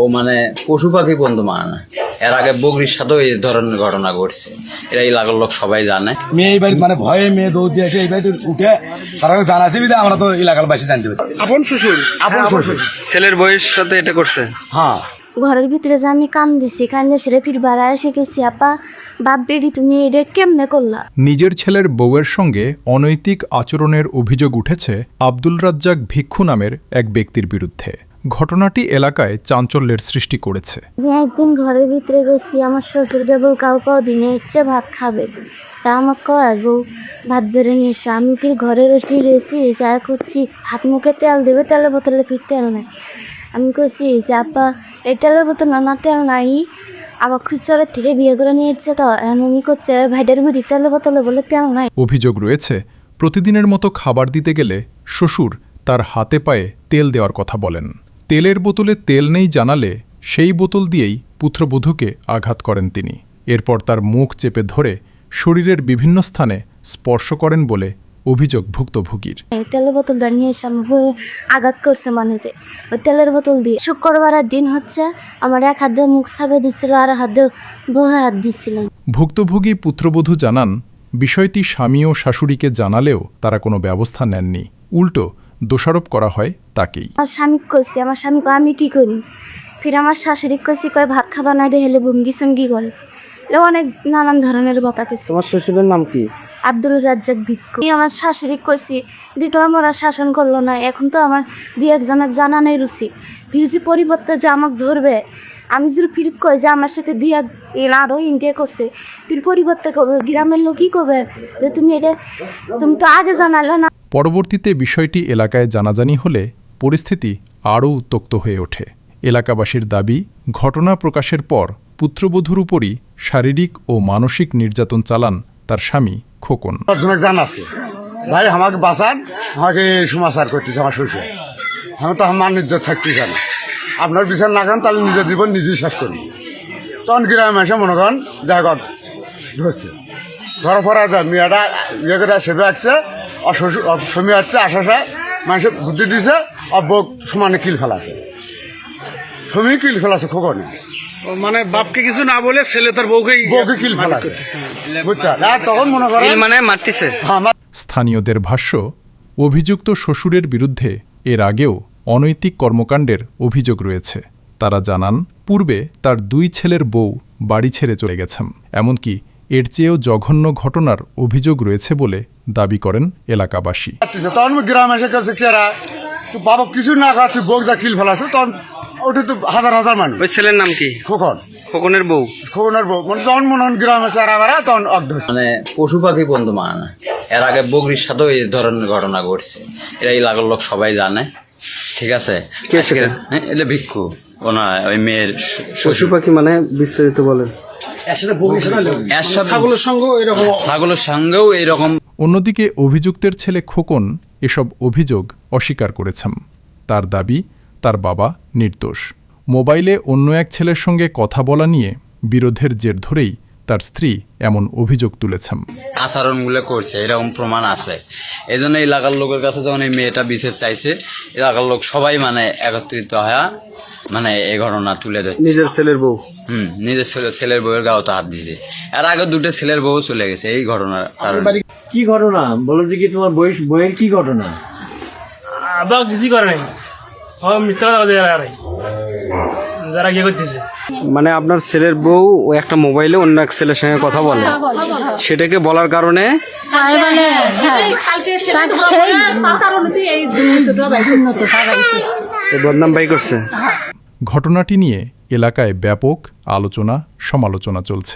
ও মানে পশু পাখি বন্ধু মানে না। এর আগে বগরির সাথেও এই ধরনের ঘটনা ঘটছে, এরা এলাকার লোক সবাই জানে। মেয়ে এই বাড়িতে মানে ভয়ে মেয়ে দৌড় দিয়ে এসে এই বাড়িতে উঠে তারা জানাছে বিধে আমরা তো এলাকার বাসী জানতে পারি। আপন শ্বশুর ছেলের বয়স সাথে এটা করছে। হ্যাঁ, ঘরের ভিতরে যে আমি কান দিছি, কান্দে সেরে ফির বাড়ায় শিখেছি আপা বাপ বেড়ি তুমি এটা কেমনে করলা। নিজের ছেলের বউয়ের সঙ্গে অনৈতিক আচরণের অভিযোগ উঠেছে আব্দুল রাজ্জাক ভিক্ষু নামের এক ব্যক্তির বিরুদ্ধে। ঘটনাটি এলাকায় চাঞ্চল্যের সৃষ্টি করেছে। আমি একদিন ঘরের ভিতরে গেছি, আমার শ্বশুর বউ কাউকে দিনে ইচ্ছে ভাত খাবে, তা আমার কয় বউ ভাত বেড়ে নিয়ে এসে আমি কি ঘরে রুটি গেছি যা করছি হাত মুখে তেল দেবে, তেলের বোতলে কি তেল নাই। আমি কইছি যে আপা এই তেলের বোতল না তেল নাই, আবার খুচরের থেকে বিয়ে করে নিয়ে ইচ্ছে তো এমনি করছে ভাইদের মুড়ি তেলের বোতলে বলে তেল নাই। অভিযোগ রয়েছে প্রতিদিনের মতো খাবার দিতে গেলে শ্বশুর তার হাতে পায়ে তেল দেওয়ার কথা বলেন। তেলের বোতলে তেল নেই জানালে সেই বোতল দিয়েই পুত্রবধূকে আঘাত করেন তিনি। এরপর তার মুখ চেপে ধরে শরীরের বিভিন্ন স্থানে স্পর্শ করেন বলে অভিযোগ ভুক্তভোগীর। তেলের বোতলটা নিয়ে এসে আমার বউ আঘাত করছে, মানে যে ওই তেলের বোতল দিয়ে। শুক্রবারের দিন হচ্ছে আমার এক হাত দিয়ে মুখ ছাপে দিচ্ছিল, আর হাত দিয়ে বউয়ে হাত দিচ্ছিল। ভুক্তভোগী পুত্রবধূ জানান, বিষয়টি স্বামী ও শাশুড়িকে জানালেও তারা কোনো ব্যবস্থা নেননি, উল্টো দোষারোপ করা হয় তাকেই। আমার স্বামী কইছি, আমার স্বামী আমি কি করি, ফির আমার শাশুড়ি কইছি কয় ভাত খাবার না দেখলে বুমগি সঙ্গি করে, অনেক নানান ধরনের কথা কিছু। তোমার শ্বশুরের নাম কি? আব্দুল রাজ্জাক ভিক্ষু। আমার শাশুড়ি কইছি দেখলাম ওরা শাসন করলো না, এখন তো আমার দুই একজনের জানা নেই রুচি, ফিরজি পরিবর্তে যে আমাকে ধরবে, আমি যদি ফির কই যে আমার সাথে দুই এক আরও ইন্ডিয়া করছে, ফির পরিবর্তে করবে গ্রামের লোকই করবে যে তুমি এটা তুমি তো আগে জানালে না। পরবর্তীতে বিষয়টি এলাকায় জানাজানি হলে পরিস্থিতি আরও উত্তক্ত হয়ে ওঠে। এলাকাবাসীর দাবি, ঘটনা প্রকাশের পর পুত্রবধূর উপরই শারীরিক ও মানসিক নির্যাতন চালান তার স্বামী খোকন। জান আছে ভাই আমাকে বাঁচান, আমাকে সমাচার করতেছে আমার শ্বশুর, আমি তো আমার নির্যাত থাকতেছে না, আপনার বিচার না খান তাহলে নিজের জীবন নিজেই শেষ করবি। তখন গ্রামে এসে মনে করেন দেখা ধরছে, ধরা পড়া মেয়েটা ইয়ে করে সেবে আসছে, সমী আসছে আশাশায় মানুষের বুদ্ধি দিছে, অব্বক সমানে কিল ফেলাছে, সমী কিল ফেলাছে খোকনে। মানে বাপকে কিছু না বলে ছেলে তার বউকে কিল ফেলাছে, বুঝছেন? তখন মনে করেন মানে মারতেছে। স্থানীয়দের ভাষ্য, অভিযুক্ত শ্বশুরের বিরুদ্ধে এর আগেও অনৈতিক কর্মকাণ্ডের অভিযোগ রয়েছে। তারা জানান, পূর্বে তার দুই ছেলের বউ বাড়ি ছেড়ে চলে গেছেন, এমনকি এর চেয়েও জঘন্য ঘটনার অভিযোগ রয়েছে বলে দাবি করেন এলাকাবাসী। তখন গ্রামে এসে কাছে কেরা তো বাবা কিছু না খাচ্ছি, বউ যা কিল ফেলাছে, তখন ওটা তো হাজার হাজার মানুষ। ওই ছেলের নাম কি? খোকন। খোকনের বউ। খোকনের বউ মানে তখন মনে হন গ্রামে চারা বেড়া তখন অর্ধ মানে পশু পাখি বন্ধু মানে না। এর আগে বগরির সাথেও এই ধরনের ঘটনা ঘটছে, এরা এলাকার লোক সবাই জানে। ঠিক আছে, এটা ভিক্ষু ওনা ওই মেয়ের পশু পাখি মানে বিস্তারিত বলেন। ছাগলের সঙ্গেও এইরকম। অন্যদিকে অভিযুক্তের ছেলে খোকন এসব অভিযোগ অস্বীকার করেছেন। তার দাবি, তার বাবা নির্দোষ। মোবাইলে অন্য এক ছেলের সঙ্গে কথা বলা নিয়ে বিরোধের জের ধরেই তার স্ত্রী এমন অভিযোগ তুলেছেন। আচরণগুলো করছে এরকম প্রমাণ আছে, এই জন্য এলাকার লোকের কাছে যখন এই মেয়েটা বিচার চাইছে, এলাকার লোক সবাই মানে একত্রিত হয়ে মানে এই ঘটনা তুলে ধরে। নিজের ছেলের বউ নিজের ছেলের বউয়ের গাও তো হাত দিয়েছে। এর আগে দুটো ছেলের বউ চলে গেছে এই ঘটনার কারণে। কি ঘটনা বলো যে কি তোমার বইয়ের কি ঘটনা? আবার কিছু করে নাই, মিথ্যা যারা গিয়ে করতেছে। মানে আপনার ছেলের বউ একটা মোবাইলে অন্য এক ছেলের সঙ্গে কথা বলে, সেটাকে বলার কারণে বদনাম বাই করছে। ঘটনাটি নিয়ে এলাকায় ব্যাপক আলোচনা সমালোচনা চলছে।